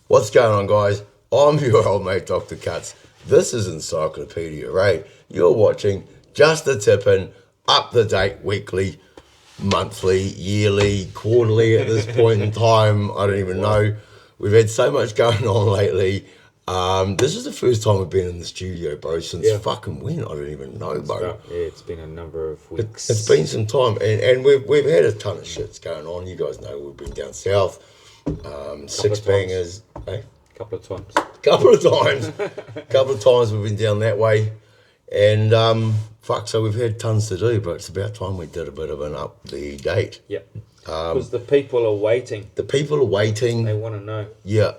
What's going on, guys? I'm your old mate, Dr. Cuts. This is Encyclopedia Ray. You're watching Just a Tippin', up-to-date weekly, monthly, yearly, quarterly at this point in time. I don't even know. We've had so much going on lately. This is the first time we've been in the studio, bro, since fucking when? I don't even know, bro. It's been a number of weeks. It's been some time, and we've had a ton of shits going on. You guys know we've been down south. Six bangers. Eh? Couple of times we've been down that way, and so we've had tons to do, but it's about time we did a bit of an update. Yeah, because the people are waiting. They want to know. Yeah,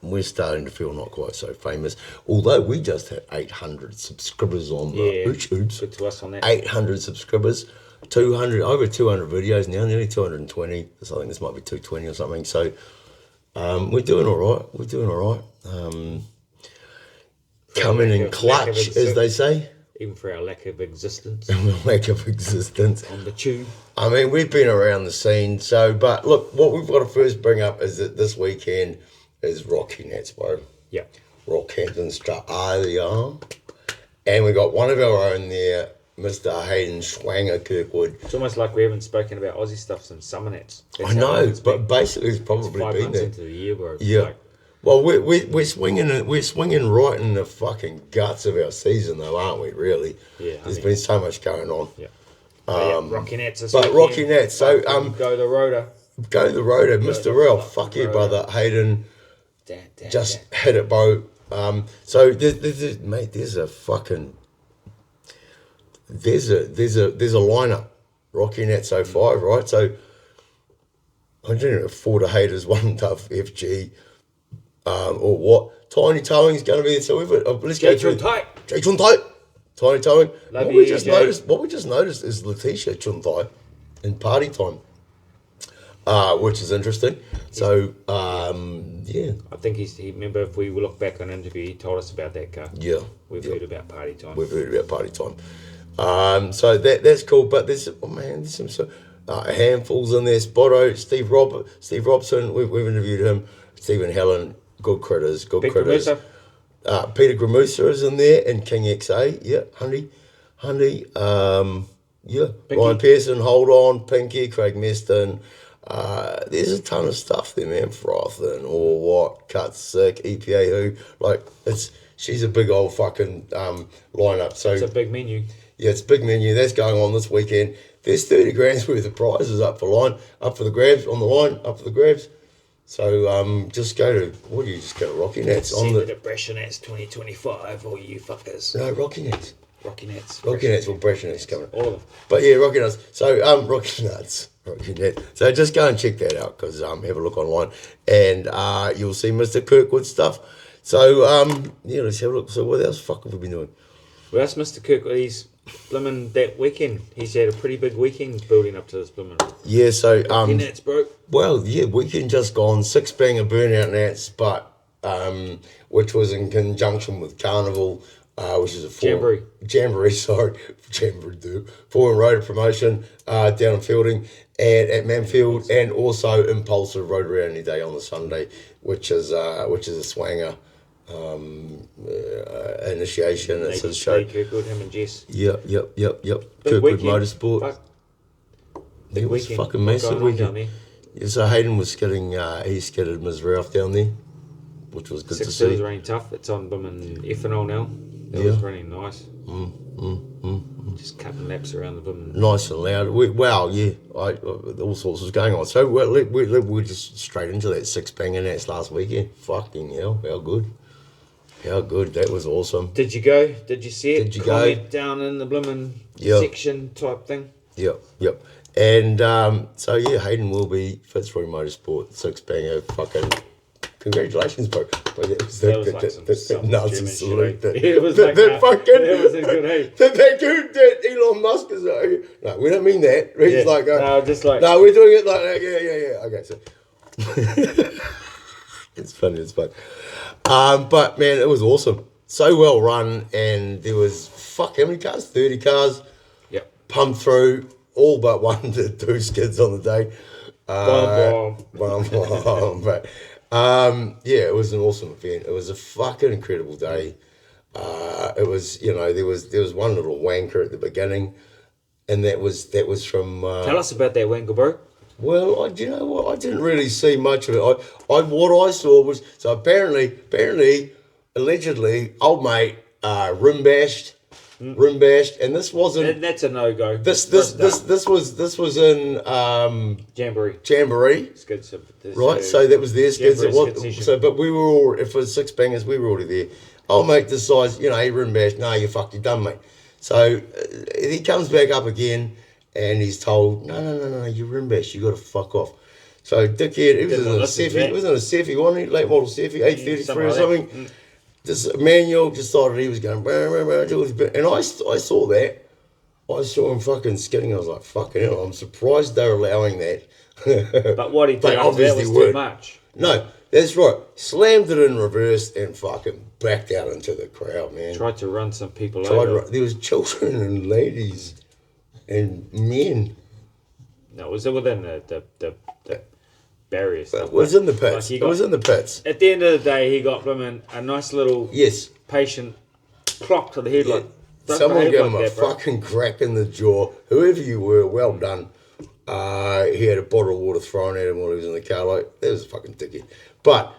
we're starting to feel not quite so famous, although we just had 800 subscribers on YouTube. Good to us on that. 800 subscribers, over 200 videos now, nearly 220. I think this might be 220 or something. So we're doing all right. Coming in clutch, as they say. Even for our lack of existence. On the tube. I mean, we've been around the scene. But look, what we've got to first bring up is that this weekend is RockyNats, bro. Yeah. Rockhampton Australia. And we got one of our own there, Mr. Hayden Schwanger Kirkwood. It's almost like we haven't spoken about Aussie stuff since Summernats. I know, but basically it's probably it's 5 been months there. into the year, bro. Yeah. Well, we're swinging right in the fucking guts of our season, though, aren't we? Really. Yeah. There's been so much going on. Yeah. RockyNats. But RockyNats. So go the rotor. Mr. Real. Fuck you, brother. Hayden. Just hit it, bro. So there's a lineup. RockyNats 05, right? So I don't know if 4 to haters, 1 tough FG, or what. Tiny towing's going to be there. So let's go through. Chun tight. Tiny towing. What we just noticed is Letitia Chuntai in party time. Which is interesting. So, yeah. I think he remember if we look back on an interview, he told us about that car. Yeah. We've heard about party time. So that's cool. But there's some handfuls in there. Spotto, Steve Robson, we've interviewed him. Stephen Helen, good critters. Gramusa. Peter Gramusa is in there, and King XA. Yeah, Hundy. Yeah. Pinky. Ryan Pearson, Hold On, Pinky, Craig Meston. There's a ton of stuff there, man. Frothin' or what? Cuts Sick, EPA who. She's a big old fucking lineup. So it's a big menu. Yeah, it's a big menu. That's going on this weekend. There's 30 grand's worth of prizes up for the grabs. So just go to RockyNats on the Rapanats 2025, all you fuckers. No, RockyNats. RockyNats or Rapanats coming. All of them. But yeah, RockyNats. So RockyNats. So just go and check that out, because have a look online, and you'll see Mr. Kirkwood stuff. So let's have a look. So what else fuck have we been doing? Well, that's Mr. Kirkwood. He's blimmin' that weekend. He's had a pretty big weekend building up to this blimmin'. Yeah, so Nats, bro. Well, yeah, weekend just gone. 6 banger burnout Nats, but which was in conjunction with Carnival. Which is a Jamboree, four-in rotor promotion down in Fielding and at Manfield, and also Impulsive Road Around Any Day on the Sunday, which is a swanger initiation. It's a show. Kirkwood, him and Jess. Yep. Kirkwood Motorsport. It was fucking massive weekend. Yeah, so Hayden was skidding. He skidded Ms. Ralph down there, which was good to see. It was running tough. It's on blimmin' ethanol now. It was running nice. Just cutting laps around the blimmin'. Nice and loud. All sorts was going on. So we're just straight into that 6 banger Nats last weekend. Fucking hell, how good. That was awesome. Did you go? Did you see it? Did you go? Down in the blimmin' section type thing? Yep. And Hayden will be Fitzroy Motorsport 6 banger. Fucking congratulations, bro. That Nazi salute. It was like that. It was a good heat. That dude that Elon Musk is like, no, we don't mean that. He's like, no, we're doing it like that. Yeah. Okay, so it's fun. But man, it was awesome. So well run, and there was how many cars? 30 cars. Yep. Pumped through. All but 1 to 2 skids on the day. Bomb. But Yeah, it was an awesome event. It was a fucking incredible day. It was, there was one little wanker at the beginning, and that was from. Tell us about that wanker, bro. Well, you know what? I didn't really see much of it. What I saw was, so apparently, allegedly, old mate rim bashed, and this wasn't. That's a no go. This was in Jamboree. Skids, Right, so that was their skids. It was skid so, but we were all, if it was six bangers, we were already there. Old mate decides, he rim bashed. No, you're done, mate. So he comes back up again. And he's told, no, you rim bash, you got to fuck off. So dickhead, he was in a Cephie, wasn't he? Late model Cephie, 833 or something. This manual decided he was going, and I saw that. I saw him fucking skidding. I was like, fucking hell, I'm surprised they're allowing that. But what he did obviously was too much. No, that's right. Slammed it in reverse and fucking backed out into the crowd, man. Tried to run some people over. There was children and ladies. And men. No, it was within the barriers. It was in the pits. It was in the pits. At the end of the day, he got a nice little patient clock to the head. Yeah. Someone gave him a fucking crack in the jaw. Whoever you were, well done. He had a bottle of water thrown at him while he was in the car. Like, that was a fucking ticket. But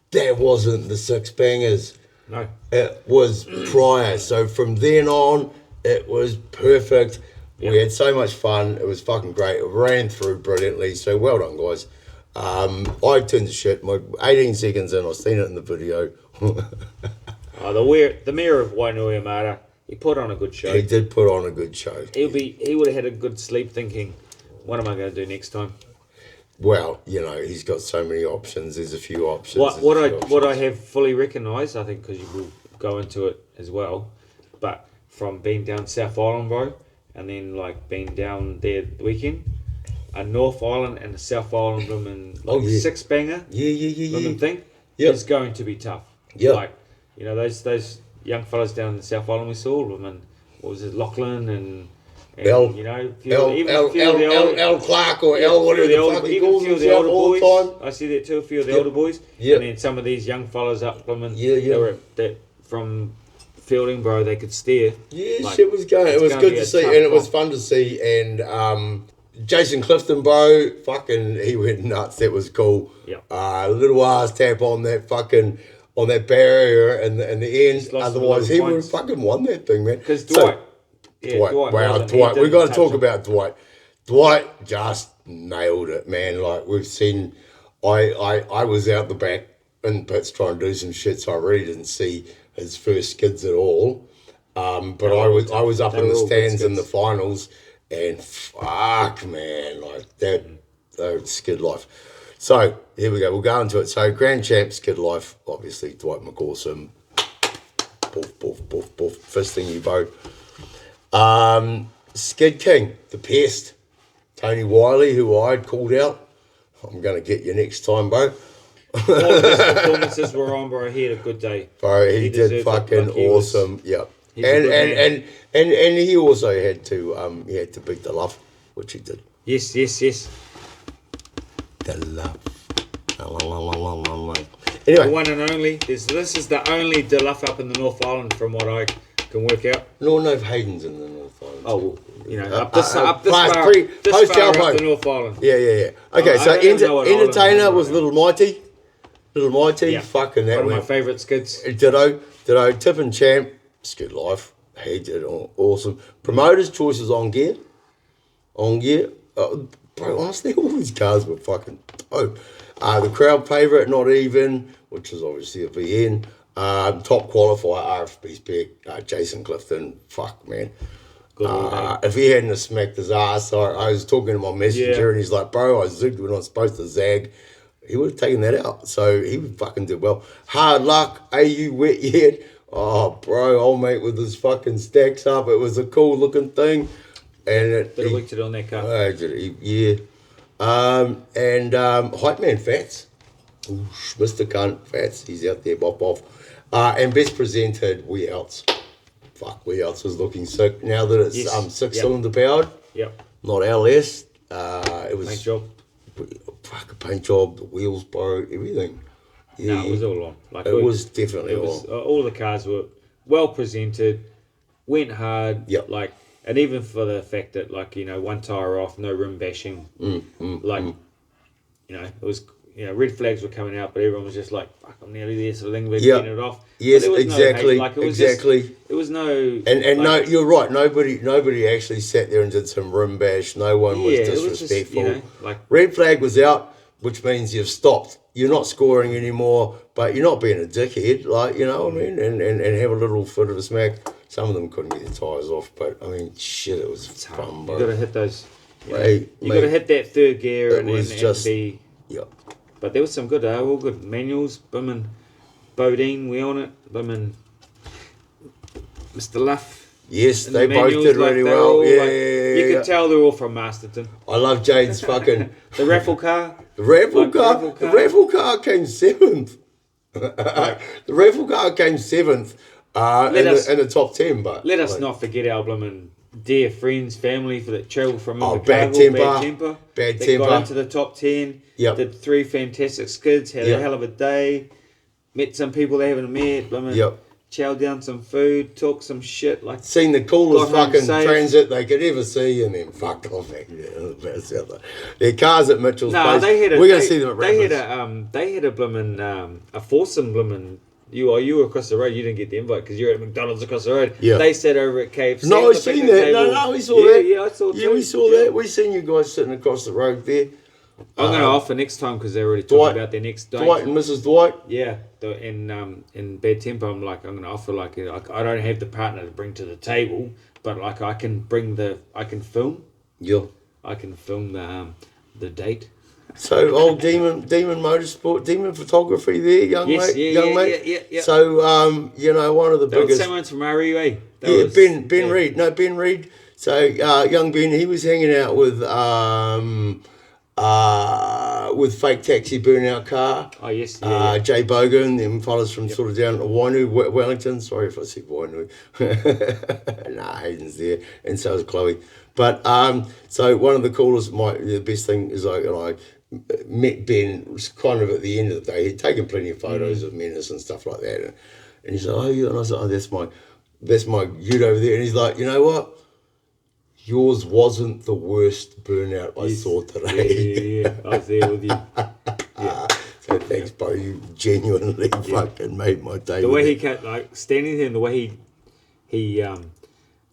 that wasn't the six bangers. No. It was prior. So from then on, it was perfect. Yep. We had so much fun. It was fucking great. It ran through brilliantly. So well done, guys. I turned to shit. My 18 seconds in, I've seen it in the video. The mayor of Wainuiamata, he put on a good show. He did put on a good show. He would have had a good sleep thinking, what am I going to do next time? Well, he's got so many options. There's a few options. What I have fully recognised, I think, because you will go into it as well, but from being down South Island, bro, and then being down there the weekend, a North Island and a South Island women six banger women thing is going to be tough. Yeah. Those young fellas down in the South Island we saw, women, what was it, Lachlan and L Clark or L whatever the fuck he calls himself all the time. I see that too, a few of the older boys. And then some of these young fellas up women that from Fielding, bro, they could steer. Yeah, shit was going. It was good to see, and it was fun to see. And Jason Clifton, bro, fucking, he went nuts. That was cool. Yeah. Little ass tap on that barrier and the end. Otherwise, he would have fucking won that thing, man. Because Dwight. Dwight. We got to talk about Dwight. Dwight just nailed it, man. Like we've seen. I was out the back in pits trying to do some shit, so I really didn't see his first skids at all, but I was up in the stands in the finals, and fuck, man, like that skid life. So here we go. We'll go into it. So Grand Champ skid life, obviously Dwight McCawson, boof, fisting you both. Skid King, the pest, Tony Wiley, who I'd called out. I'm gonna get you next time, bro. All of his performances were on, bro. He had a good day. Bro, he did fucking awesome. Yep. And he also had to beat the love, which he did. Yes. The love. Anyway. The one and only. This is the only Deluff up in the North Island from what I can work out. No, Hayden's in the North Island. Oh, well, up this far up the North Island. Yeah. Okay, so Entertainer was Little Mighty. Fucking that one of my favourite skids. Ditto. Tip and Champ, skid life. He did awesome. Promoters' choices on gear. Bro, honestly, all these cars were fucking dope. The crowd favourite, Not Even, which is obviously a VN. Top qualifier, RFB's pick, Jason Clifton. Fuck, man. If he hadn't have smacked his ass, I was talking to my messenger and he's like, bro, I zigged, we're not supposed to zag. He would have taken that out. So he fucking did well. Hard Luck, AU Wet Yet. Oh, bro, old mate with his fucking stacks up. It was a cool looking thing. And bit of work to do on that car. Yeah. Hype Man Fats. Ooh, Mr. Cunt Fats. He's out there, bop. And best presented, We Outs. Fuck, We Outs is looking sick. Now that it's 6-cylinder powered. Yep. Not LS. It was paint job. Fuck, a paint job, the wheels, bro, everything. No, it was all on. Like it was definitely on. All the cars were well presented, went hard. Yep. Like, and even for the fact that, like, you know, one tyre off, no rim bashing. You know, it was, you know, red flags were coming out, but everyone was just like, "Fuck, I'm nearly there," sort of thing. We're getting it off. Yes, but exactly. No hate. Like, it was exactly. Just, it was no. And like, no, you're right. Nobody actually sat there and did some rim bash. No one was disrespectful. It was just, you know, like, red flag was out, which means you've stopped. You're not scoring anymore, but you're not being a dickhead. Like, you know what I mean? And have a little foot of a smack. Some of them couldn't get their tyres off, but I mean, shit, it was fun, bro. You got to hit those. You got to hit that third gear and be. Yep. But there was some good, all good manuals. Bimmin, Bodine, we on it. Bimmin, Mr. Luff. Yes, they both did really well. You could tell they're all from Masterton. I love Jade's fucking the raffle car. The raffle car came 7th. The raffle car came 7th in the top 10. But let us not forget our blooming dear friends, family for that travel from Bad Temper. They got into the top 10. Yep. Did 3 fantastic skids. Had a hell of a day. Met some people they haven't met. Yep. Chowed down some food, talked some shit. Like, seen the coolest fucking transit they could ever see, and then fucked off. Their cars at Mitchell's place. We're going to see them at Rapanats. They had a blooming a foursome blooming. You were across the road. You didn't get the invite because you're at McDonald's across the road. Yeah. They sat over at KFC. No, I seen that. No, we saw that. Yeah, I saw too. Yeah, we saw that. We seen you guys sitting across the road there. I'm going to offer next time because they're already talking about their next date. Dwight and Mrs. Dwight. Yeah, in Bad Temper, I'm going to offer I don't have the partner to bring to the table, but like I can film. Yeah. I can film the date. So old Demon Motorsport, Demon Photography there, young mate. Yeah. So you know, one of the biggest. Someone's from RUA. Ben Reed. No, Ben Reed. So young Ben, he was hanging out with Fake Taxi Burnout Car. Oh yes. Jay Bogan, them fellas from sort of down at Wainu, Wellington. Sorry if I said Wainu. Nah, Hayden's there, and so is Chloe. But so one of the coolest, the best thing is I met Ben kind of at the end of the day. He'd taken plenty of photos of Menace and stuff like that, and he's like, "Oh, yeah," and I was like, "Oh, that's my ute over there," and he's like, "You know what? Yours wasn't the worst burnout I saw today." Yeah. I was there with you. Yeah. So thanks, bro. You genuinely fucking made my day. The way he kept standing there and the way he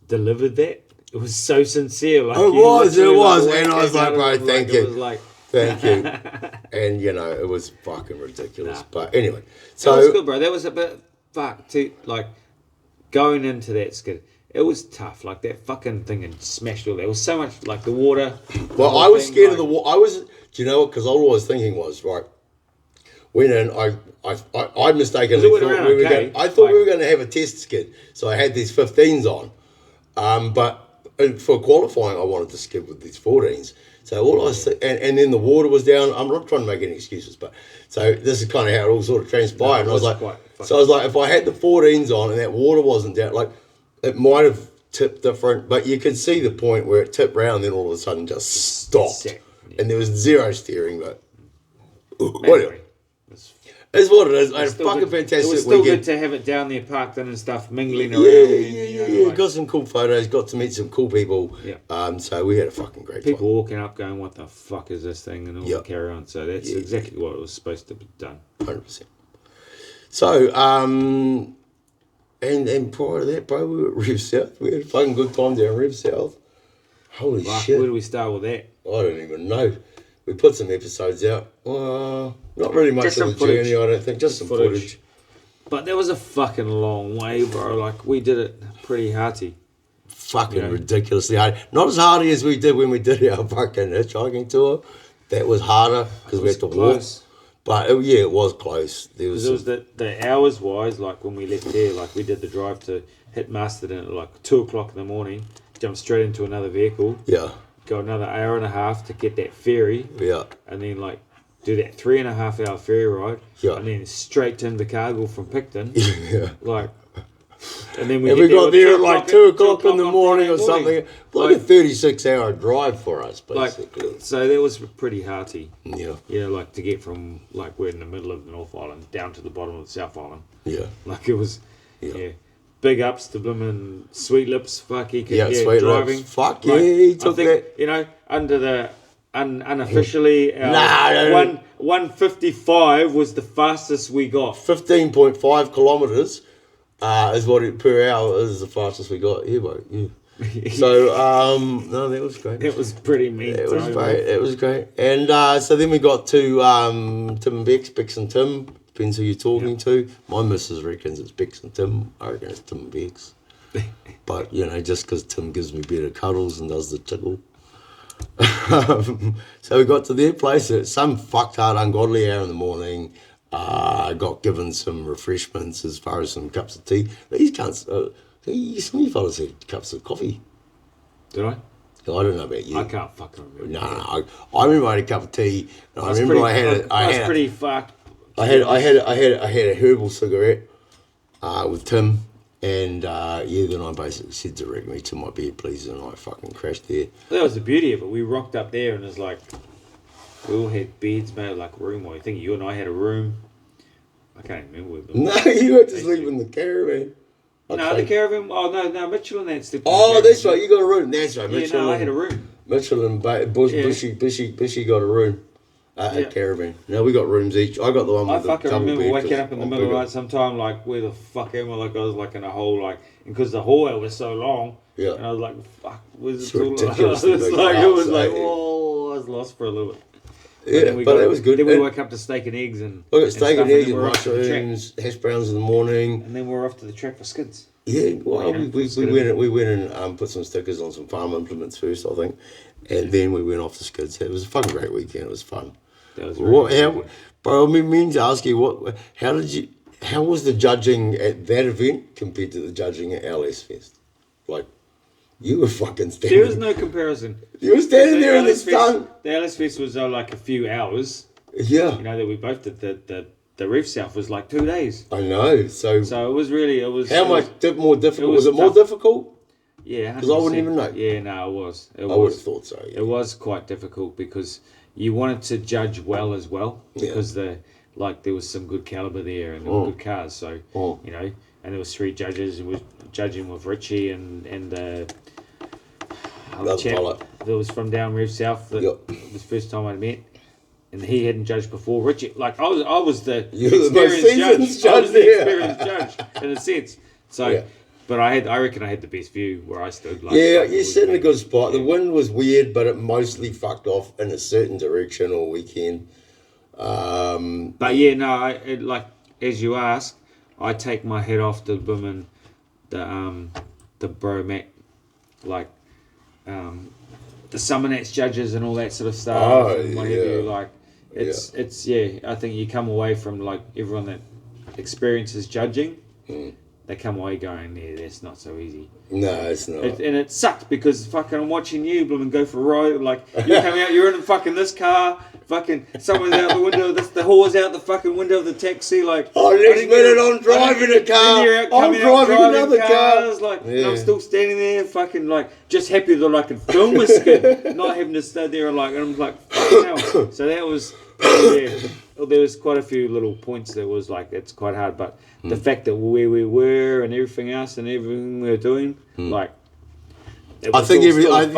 delivered that, it was so sincere. Like, it was, and I was like, bro, thank you. It was like, thank you. And you know, it was fucking ridiculous. But anyway, so it was good, bro. That was a bit going into that skid. It was tough, like that fucking thing had smashed all that. It was so much like the water. Well, I was scared of the water. Do you know what? Because all I was thinking was, right, went in, I mistakenly thought we were going to have a test skid. So I had these 15s on. But for qualifying, I wanted to skid with these 14s. So all I was, and then the water was down. I'm not trying to make any excuses, but so this is kind of how it all sort of transpired. And I was like, if I had the 14s on and that water wasn't down, like, it might have tipped different, but you could see the point where it tipped round and then all of a sudden just stopped. And there was zero steering, but whatever. It's what it is. I had a fucking fantastic weekend. It was still good to have it down there parked in and stuff, mingling around. Yeah. Got some cool photos, got to meet some cool people. Yeah. So we had a fucking great People time. Walking up going, what the fuck is this thing? And all the carry on. So that's exactly what it was supposed to be done. 100%. So, and prior to that, bro, we were at Rev South. We had a fucking good time down Rev South. Holy shit. Where do we start with that? I don't even know. We put some episodes out. Not really much of the journey, I don't think. Just some footage. But that was a fucking long way, bro. Like, we did it pretty hearty. Fucking ridiculously hard. Not as hardy as we did when we did our fucking hitchhiking tour. That was harder because we had to walk. But it was close. There was the hours wise, like when we left there, like we did the drive to hit Masterton at like 2 o'clock in the morning, jump straight into another vehicle. Yeah. Go another hour and a half to get that ferry. Yeah. And then like do that 3.5 hour ferry ride. Yeah. And then straight to Invercargill from Picton. Yeah. Like And then we got there at like 2 o'clock in the morning or something. Like a 36-hour drive for us, basically. So that was pretty hearty. Yeah. Yeah, like to get from, like, we're in the middle of the North Island down to the bottom of the South Island. Yeah. Like, it was, big ups to Bloomin' Sweet Lips. Fuck, he could Sweet driving. Lips. Fuck, yeah, he took that. You know, under the, unofficially, 155 was the fastest we got. 15.5 kilometres is what per hour is the fastest we got. Yeah, bro. Yeah. So, no, that was great. It was pretty mean. It was great. It was great. And so then we got to Tim and Bex and Tim. Depends who you're talking to. My missus reckons it's Bex and Tim. I reckon it's Tim and Bex. But, you know, just because Tim gives me better cuddles and does the tickle. So we got to their place at some fucked hard ungodly hour in the morning. Got given some refreshments as far as some cups of tea. These cunts, some of you fellas had cups of coffee. Did I? I don't know about you. I can't fucking remember. No. I remember I had a cup of tea. And I remember I was pretty fucked. I had a herbal cigarette with Tim. And then I basically said, direct me to my bed, please, and I fucking crashed there. That was the beauty of it. We rocked up there, and it was like, we all had beds made like a room. I think you and I had a room. I can't remember. No, you had to sleep in the caravan. No, the caravan. Oh no, Mitchell and that slept. Oh, that's right. You got a room. That's right. Mitchell. I had a room. Mitchell and Bushy got a room. A caravan. Now we got rooms each. I got the one with the double bed. I fucking remember waking up in the middle of the night sometime, like, where the fuck am I? Like, I was like in a hole, like, because the hallway was so long. Yeah. And I was like, fuck, where's it's it all? It was like, whoa, I was lost for a little bit. Yeah, but it was good. Then we woke up to steak and eggs and. We got steak and eggs and mushrooms, hash browns in the morning. And then we're off to the track for skids. Yeah, well, we went and put some stickers on some farm implements first, I think, and then we went off to skids. It was a fucking great weekend. It was fun. That was but I mean to ask you, how was the judging at that event compared to the judging at LS Fest? Like, you were fucking standing. There was no comparison. You were standing there in the sun. The LS Fest was like a few hours. Yeah. You know, that we both did. The Reef South was like 2 days. I know. So it was really, How much more difficult? Was it more difficult? Yeah. Because I wouldn't even know. Yeah, no, it was. I would have thought so. Yeah. It was quite difficult because you wanted to judge well as well, because there was some good caliber there and there were good cars. So you know, and there was 3 judges. It was judging with Richie and the chap that was from down Reef South. That was the first time I met, and he hadn't judged before. Richie, like I was the experienced judge. I was the experienced judge in a sense. So. Yeah. But I reckon I had the best view where I stood. Like, you're sitting in a good spot. The wind was weird, but it mostly fucked off in a certain direction all weekend. But yeah, no, like as you ask, I take my head off to women, the Bromat, like the Rapanats judges and all that sort of stuff. Oh, and what have you, like it's I think you come away from like everyone that experiences judging. They come away going, yeah, that's not so easy. No, it's not. And it sucked because fucking I'm watching you, blooming go for a ride. Like, you're coming out, you're in fucking this car, fucking someone's out the window of this, the whore's out the fucking window of the taxi. Like, next minute I'm driving a car. I'm driving another car. Like, and I'm still standing there, fucking, like, just happy that I can film a skid, not having to stay there and I'm like, fucking hell. So that was, there was quite a few little points that was like, it's quite hard, but the fact that where we were and everything else and everything we were doing, like, I think like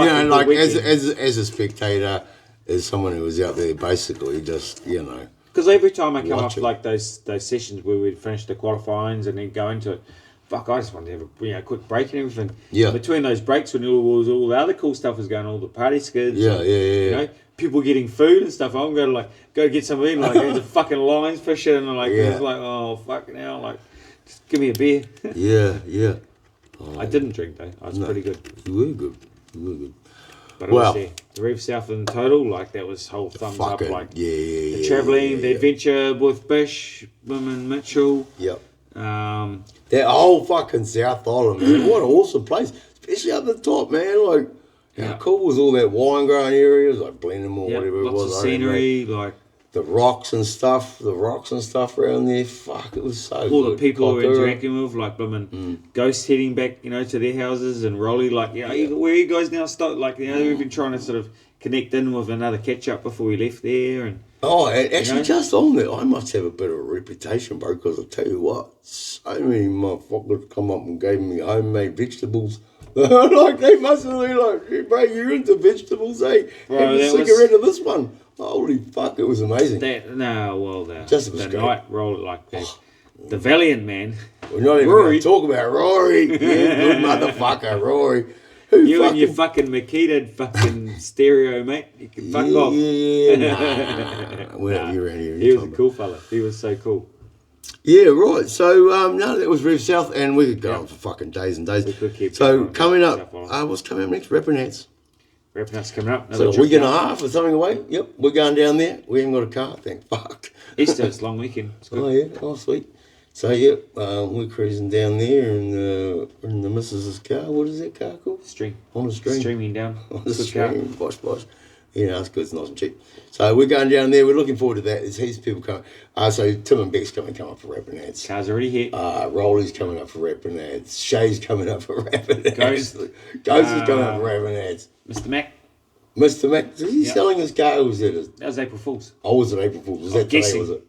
as a spectator, as someone who was out there basically just, you know. Because every time I come off like those sessions where we'd finish the qualifyings and then go into it, fuck, I just wanted to have a quick break and everything. Yeah. Between those breaks when all the other cool stuff was going, all the party skids. Yeah. You know, people getting food and stuff. I'm going to go get some in. Like, there's the fucking lines for shit, and it's like, oh fucking hell, like, just give me a beer. Yeah. I didn't drink though. I was pretty good. You were good. But the Reef South in total, like that was whole thumbs up. Like the travelling, the adventure with Bish, and Mitchell. Yep. That whole fucking South Island, man. What an awesome place, especially up the top, man. Like, how cool was all that wine growing areas, like Blenheim or whatever it was. Lots of scenery, like. the rocks and stuff around there. Fuck, it was so all good. the people we're interacting with, like ghosts heading back, to their houses, and Rolly, like, where are you guys now? Stop, like, we've been trying to sort of connect in with another catch up before we left there, and actually, just on there, I must have a bit of a reputation, bro. Because I tell you what, so many motherfuckers come up and gave me homemade vegetables. Like they must have been like, hey, bro, you're into vegetables, eh? Bro, have a cigarette of this one. Holy fuck, it was amazing. The night roll, like the valiant man. We're not even going to talk about Rory. Yeah, good motherfucker, Rory. And your fucking Makita fucking stereo, mate. You can fuck off. Yeah. You're around here. He was a cool fella. He was so cool. Yeah, right. So, that was Rev South, and we could go on for fucking days and days. So, coming up, what's coming up next? Rapanats. Rapanats coming up. So, a week and a half or something away. Yep, we're going down there. We haven't got a car, thank fuck. Easter, it's long weekend. It's good. Oh, yeah. Oh, sweet. So, yeah, we're cruising down there in the missus's car. What is that car called? Stream. On the stream. Streaming down. On the stream. Bosh. It's good. It's nice and cheap. So we're going down there. We're looking forward to that. There's heaps of people coming. So Tim and Beck's come up for Rapanats. Car's already here. Rolly's coming up for Rapanats. Shay's coming up for Rapanats. Ghost is coming up for Rapanats. Mr. Mac. Is he selling his car? Or was it? That was April Fool's. Oh, was it April Fool's? Was that today, was it?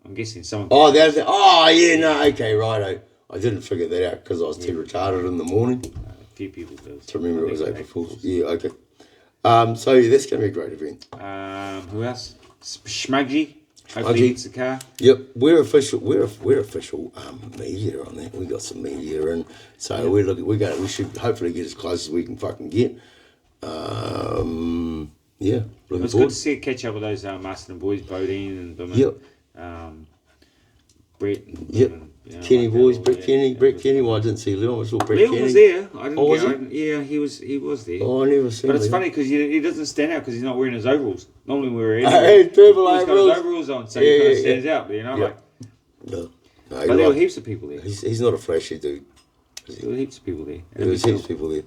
I'm guessing someone... Oh, that was it. Oh, yeah, no, okay, righto. I didn't figure that out because I was too retarded in the morning. A few people do. To remember it was April Fool's. Yeah, okay. So yeah, that's going to be a great event. Who else? Smudgy. Hopefully it's the car. Yep, we're official media on that. We got some media, and so we're looking. We should hopefully get as close as we can fucking get. Yeah, it's good to see a catch up with those Marston boys, Bodine and Brett. Kenny boys, Brett Kenny. Well, I didn't see Leon. I saw Brett Kenny. Leon was there. I didn't. Was he? Yeah, he was there. Oh, I never seen. But it's funny because he doesn't stand out because he's not wearing his overalls. Normally we're in. He's purple overalls. He's got his overalls on, so he kind of stands out. Like. No, but there were heaps of people there. He's not a flashy dude. There were heaps of people there. There was heaps of people there.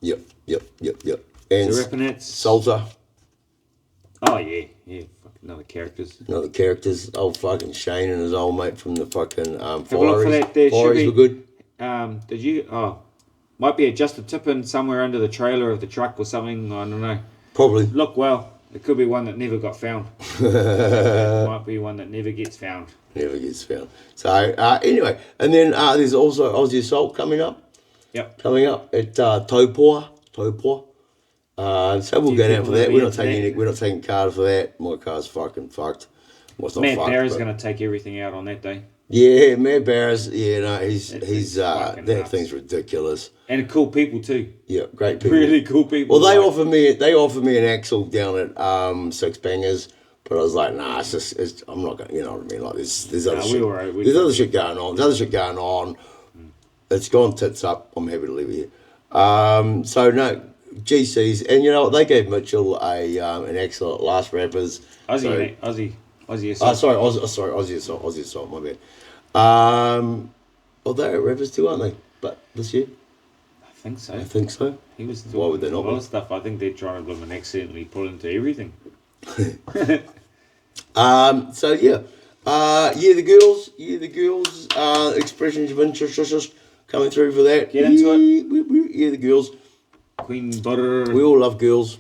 Yep. And the Rapanats. Salter. Oh yeah. Another characters. Old fucking Shane and his old mate from the fucking Fireys were good. Did you? Oh, might be just a tip-in somewhere under the trailer of the truck or something. I don't know. Probably. Look, well, it could be one that never got found. It might be one that never gets found. So anyway, and then there's also Aussie Assault coming up. Yep. Coming up at Taupoa. So we'll go down for that. We're not taking cars for that. My car's fucking fucked. Matt Barra's going to take everything out on that day. Yeah, Matt Barra's. Yeah, no, he's that nuts. Thing's ridiculous. And cool people too. Yeah, great people. Really cool people. Well, they offered me an axle down at Six Bangers, but I was like, nah, I'm not gonna. You know what I mean? Like there's other shit. There's other shit going on. It's gone tits up. I'm happy to leave it here. So no. GCs, and you know what, they gave Mitchell an excellent last rappers. Aussie Assault. Aussie Assault, my bad. Well, they're at rappers too, aren't they? But this year? I think so. He was doing Why would they not a lot of stuff. I think they're trying to accidentally pull into everything. So yeah. The girls, expressions of interest coming through for that. Get into it. Yeah, the girls. Queen Butter. We all love girls.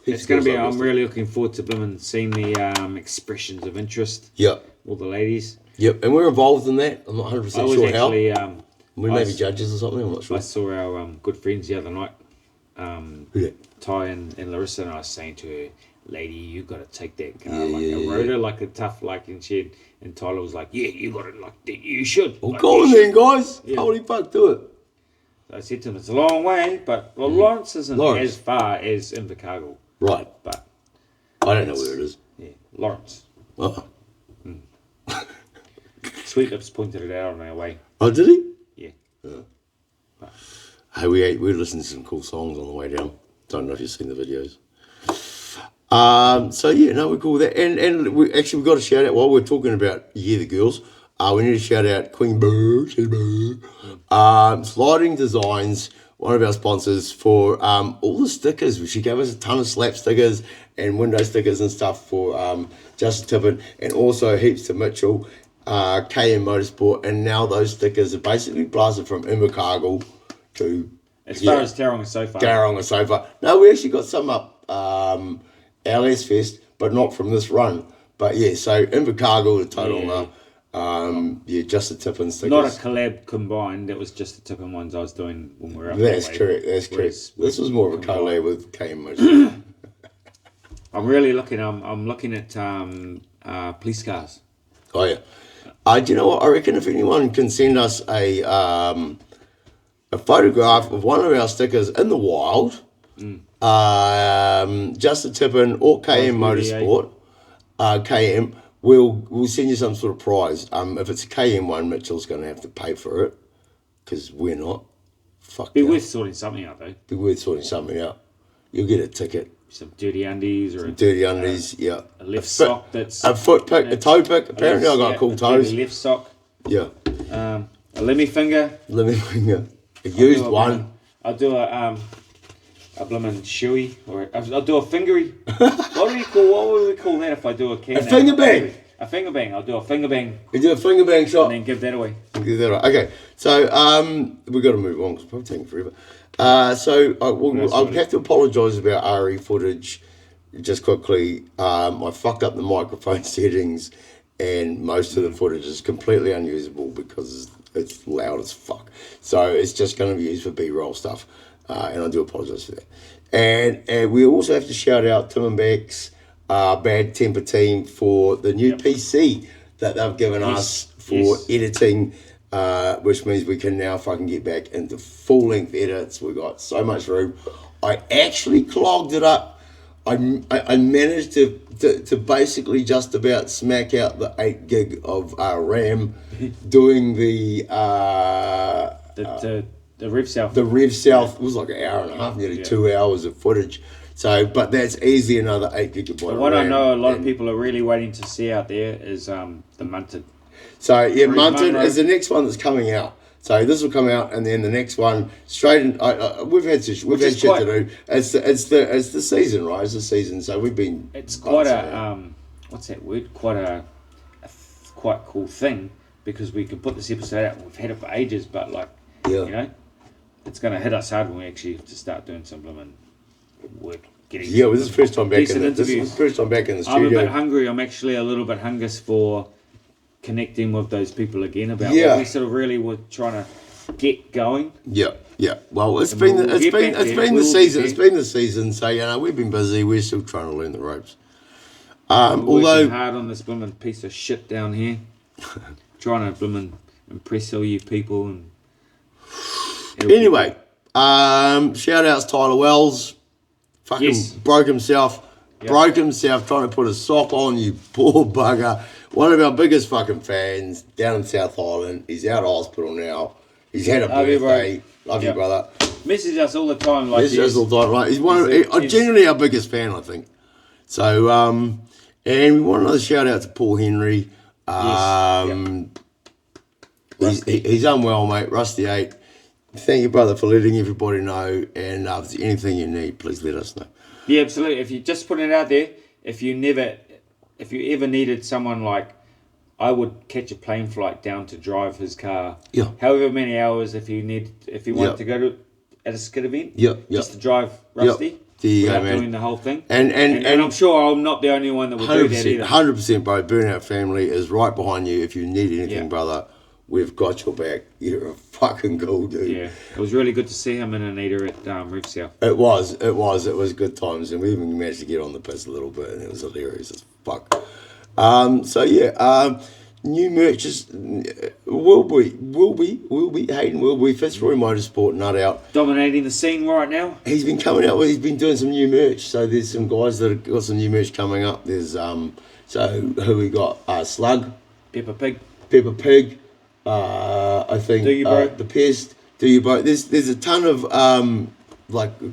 It's going to be. I'm really looking forward to seeing the expressions of interest. Yep. All the ladies. Yep, and we're involved in that. I'm not 100% sure actually, how. We may be judges or something. I'm not sure. I saw our good friends the other night. Ty and Larissa, and I was saying to her, "Lady, you got to take that car I rode her like a tough and she and Tyler was like, "Yeah, you got it like that. You should." Well, go on then, guys. Yeah. Holy fuck, do it. I said to him, it's a long way, but Lawrence isn't as far as Invercargill. Right. But I don't know where it is. Yeah, Lawrence. Oh. Sweet Lips pointed it out on our way. Oh, did he? Yeah. Hey, we listened to some cool songs on the way down. Don't know if you've seen the videos. So yeah, no, we're cool with that. And we got a shout out while we're talking about the girls. We need to shout out Queen Boo. Sliding Designs. one of our sponsors, for all the stickers. She gave us a ton of slap stickers and window stickers and stuff for Justin Tippin, and also heaps to Mitchell, KM Motorsport, and now those stickers are basically blasted from Invercargill to... As far as Tauranga so far. Tauranga so far. No, we actually got some up LS Fest, but not from this run. But yeah, so Invercargill to Tauranga. Just the Tippin stickers. Not a collab combined. That was just the Tippin ones I was doing when we were up. That's correct. That's correct. This was more of a collab with KM Motorsport. I'm really looking. I'm looking at police cars. Oh yeah. Do you know what? I reckon if anyone can send us a photograph of one of our stickers in the wild, just the Tippin or KM Motorsport, KM, we'll send you some sort of prize. If it's a KM one, Mitchell's going to have to pay for it because we're not. Be worth sorting something out though. Be worth sorting something out. You'll get a ticket. Some dirty undies or yeah. A left sock that's a foot pick, a toe pick. Apparently, I got cool toes. Left sock. Yeah. A lemmy finger. A used one. I'll do a blooming shoey, or I'll do a fingery. What would we call that if I do a can? A finger bang. A finger bang. I'll do a finger bang. You do a finger bang shot and then give that away. Okay, so we've got to move on because it's probably taking forever. I'll have to apologise about RE footage just quickly. I fucked up the microphone settings, and most of the footage is completely unusable because it's loud as fuck. So it's just going to be used for B-roll stuff, and I do apologise for that. And we also have to shout out Tim and Beck's Bad Temper team for the new PC that they've given us for editing. Which means we can now fucking get back into full-length edits. We've got so much room. I actually clogged it up. I managed to basically just about smack out the 8 gig of RAM doing the Rev South. The Rev South was like an hour and a half, nearly 2 hours of footage. So, but that's easy, another 8 gigabyte. But what I know a lot of people are really waiting to see out there is the Munted. So yeah, Munted is the next one that's coming out. So this will come out, and then the next one straight in. We've had shit to do. It's the season, right? It's the season. So we've been. It's quite a what's that word? Quite cool thing because we can put this episode out. We've had it for ages, but you know, it's going to hit us hard when we actually have to start doing some blooming work. This is the first time back in the studio. I'm a bit hungry. I'm actually a little bit hungry for connecting with those people again about what we sort of really were trying to get going. Yeah. Well, it's been the season. It's been the season. So we've been busy. We're still trying to learn the ropes. Although working hard on this blooming piece of shit down here, trying to blooming impress all you people. And anyway, shout outs Tyler Wells. Fucking broke himself. Broke himself trying to put a sock on, you poor bugger. One of our biggest fucking fans down in South Island. He's out of hospital now. He's had a birthday. Love you, brother. Message us all the time. He's genuinely our biggest fan, I think. So, and we want another shout out to Paul Henry. He's unwell, mate. Rusty 8. Thank you, brother, for letting everybody know. And if there's anything you need, please let us know. Yeah, absolutely. If you just put it out there, if you ever needed someone I would catch a plane flight down to drive his car. Yeah. However many hours if you wanted to go to at a skid event. Yeah. Just to drive Rusty. Without doing the whole thing. And I'm sure I'm not the only one that will do that either. 100%, bro. Burnout Family is right behind you. If you need anything, brother, we've got your back. You're a fucking cool dude. Yeah. It was really good to see him and Anita at Rev South. It was good times, and we even managed to get on the piss a little bit, and it was hilarious as fuck. New merches will be Hayden will be Fitzroy Motorsport nut out, dominating the scene right now. He's been coming out he's been doing some new merch, so there's some guys that have got some new merch coming up. There's so who we got, Slug, Peppa Pig, I think Do You Bro? The Pest, Do You Bro. There's a ton of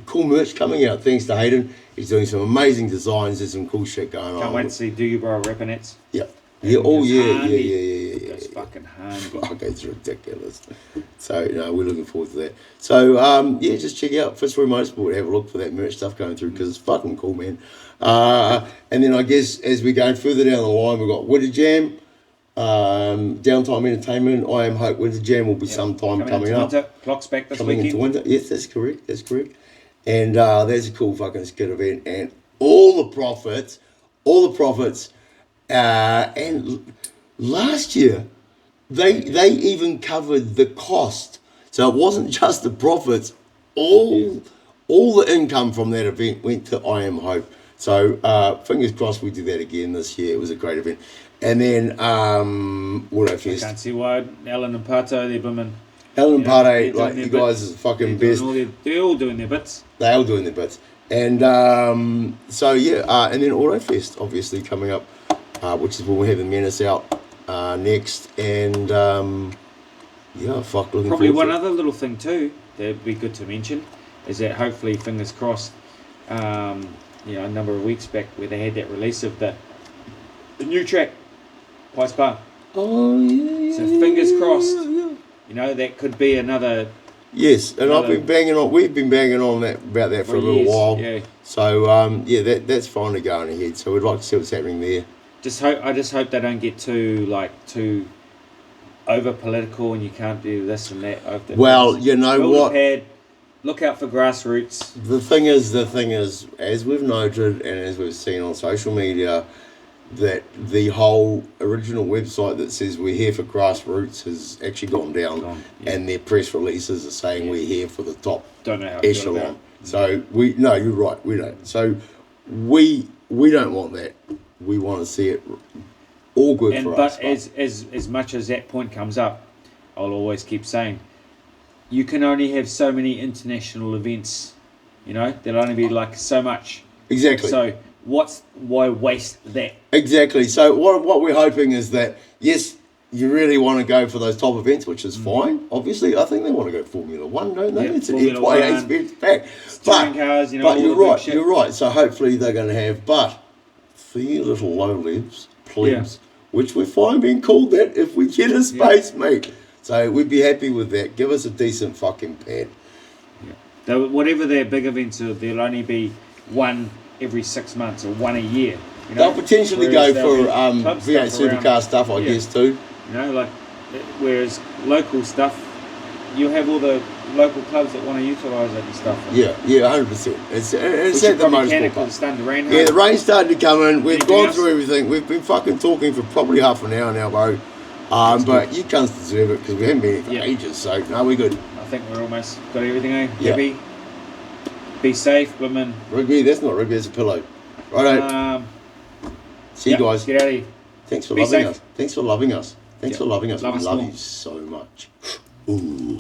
cool merch coming out thanks to Hayden. He's doing some amazing designs. There's some cool shit going on. Can't wait to see Do You Bro Rapanats. Yeah. Yeah. Oh yeah. Those fucking handy. Fuck, it's ridiculous. So, we're looking forward to that. So, just check out Fitzroy Motorsport. Have a look for that merch stuff going through because it's fucking cool, man. And then I guess as we're going further down the line, we've got Winterjam, Downtime Entertainment. I am hope Winterjam will be sometime coming up. Winter. Clock's back this weekend. Into winter. Yes, that's correct. And that's a cool fucking skid event. And all the profits, and last year, they even covered the cost. So it wasn't just the profits. All the income from that event went to I Am Hope. So fingers crossed we do that again this year. It was a great event. And then AutoFest. I can't see why Alan and Pato, they're women. Alan and Pato, like you guys are fucking best. They're all doing their bits. They're all doing their bits. And and then AutoFest obviously coming up, which is when we have the Menace out next. And looking probably forward one to other little thing too that'd be good to mention is that hopefully, fingers crossed, a number of weeks back where they had that release of the new track, Pice Bar. Oh yeah. So fingers crossed. That could be another. Yes, and we've been banging on about that for a little while. Yeah. So that's finally going ahead. So we'd like to see what's happening there. I just hope they don't get too over political and you can't do this and that. Well, you know what? Look out for grassroots. The thing is, as we've noted and as we've seen on social media, that the whole original website that says we're here for grassroots has actually gone down, and their press releases are saying we're here for the top echelon. So you're right, we don't. So we don't want that. We want to see it all good for us. But as much as that point comes up, I'll always keep saying, you can only have so many international events. There'll only be like so much. Exactly. So why waste that? Exactly. So what we're hoping is that, yes, you really want to go for those top events, which is fine. Obviously, I think they want to go Formula 1, don't they? It's an FIA event pack. But you're right. So hopefully they're going to have, but for you little plebs, which we're fine being called that if we get a space, mate. So we'd be happy with that. Give us a decent fucking pad. Yeah. Whatever their big events are, there'll only be one every 6 months or one a year. They'll potentially go for V8 supercar stuff, I guess, too. Whereas local stuff, you'll have all the local clubs that want to utilise it and stuff. 100%. It's at the motorsport. Yeah, the rain's starting to come in. We've gone through everything. We've been fucking talking for probably half an hour now, bro. But you cunts deserve it because we haven't been here for ages. So, no, we're good. I think we're almost got everything, eh? Yeah. Be safe, women. Rugby, that's not rugby, that's a pillow. Righto. See you guys. Get out of here. Thanks for loving us. Thanks for loving us. We love you so much. Ooh.